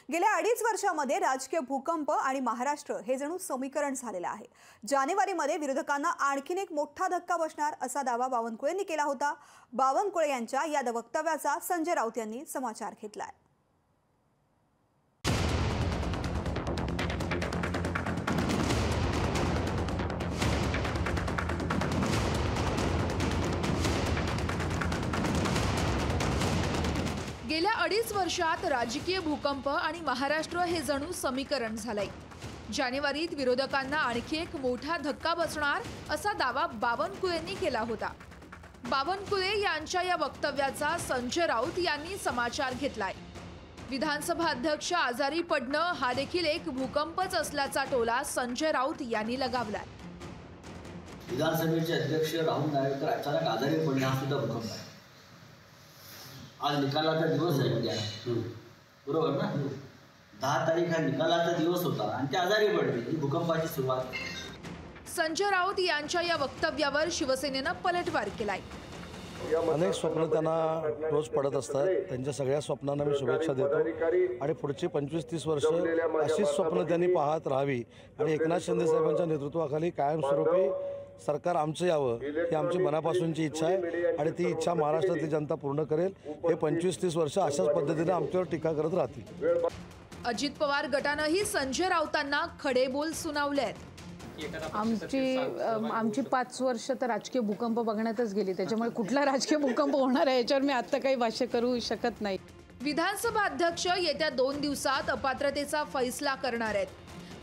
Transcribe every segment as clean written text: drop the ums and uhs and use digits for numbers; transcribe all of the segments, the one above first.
गेल्या 2.5 वर्षांमध्ये राजकीय भूकंप आणि महाराष्ट्र हे जणू समीकरण झालेलं आहे। जानेवारीमध्ये विरोधकांना आणखीन एक मोठा धक्का बसणार असा दावा बावनकुळेंनी केला होता। बावनकुळे यांच्या या वक्तव्याचा संजय राऊत यांनी समाचार घेतलाय। गेल्या 2.5 वर्षात राजकीय भूकंप आणि महाराष्ट्र हे जणू समीकरण झालंय। जानेवारीत विरोधकांना आणखी एक मोठा धक्का बसणार असा दावा बावनकुळेंनी केला होता। बावनकुळे यांच्या या वक्तव्याचा संजय राऊत यांनी समाचार घेतलाय। विधानसभा अध्यक्ष आजारी पडणं हा देखील एक भूकंपच असल्याचा टोला संजय राऊत यांनी लगावलाय। विधानसभेचे अध्यक्ष राहुल नार्वेकर अचानक आजारी पडणे हा सुद्धा भूकंप आहे। आज निकालाचा दिवस आहे उद्या, बरोबर ना? 10 तारीख हा निकालाचा दिवस होता आणि ते आजारी पडले, ही भूकंपाची सुरुवात। संजय राऊत यांच्या या वक्तव्यावर शिवसेनेनं पलटवार केलाय। अनेक स्वप्न त्यांना रोज पडत असतात। त्यांच्या सगळ्या स्वप्नांना मी शुभेच्छा देतो आणि पुढची 25-30 वर्ष अशीच स्वप्न त्यांनी पाहत राहावी आणि एकनाथ शिंदे साहेबांच्या नेतृत्वाखाली कायमस्वरूपी सरकार आमचं यावं ही आमची मनापासूनची इच्छा आहे आणि ती इच्छा महाराष्ट्रातली जनता पूर्ण करेल। हे 25-30 वर्ष अशाच पद्धतीने आमच्यावर टीका करत राहतील। अजित पवार गटानंही संजय राऊतांना खडे बोल सुनावले आहेत। आमची 5 वर्ष तर राजकीय भूकंप बघण्यातच गेली, त्याच्यामुळे कुठला राजकीय भूकंप होणार आहे याच्यावर मी आता काही भाष्य करू शकत नाही। विधानसभा अध्यक्ष येत्या 2 दिवसात अपात्रतेचा फैसला करणार आहेत।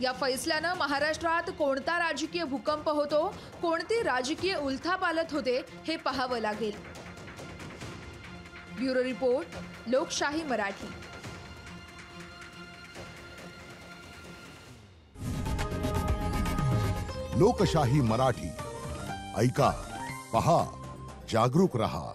या फैसल्यानं महाराष्ट्रात कोणता राजकीय भूकंप होतो, कोणती राजकीय उलथापालथ होते हे पाहावं लागेल। ब्युरो रिपोर्ट, लोकशाही मराठी। लोकशाही मराठी ऐका, पहा, जागरूक रहा।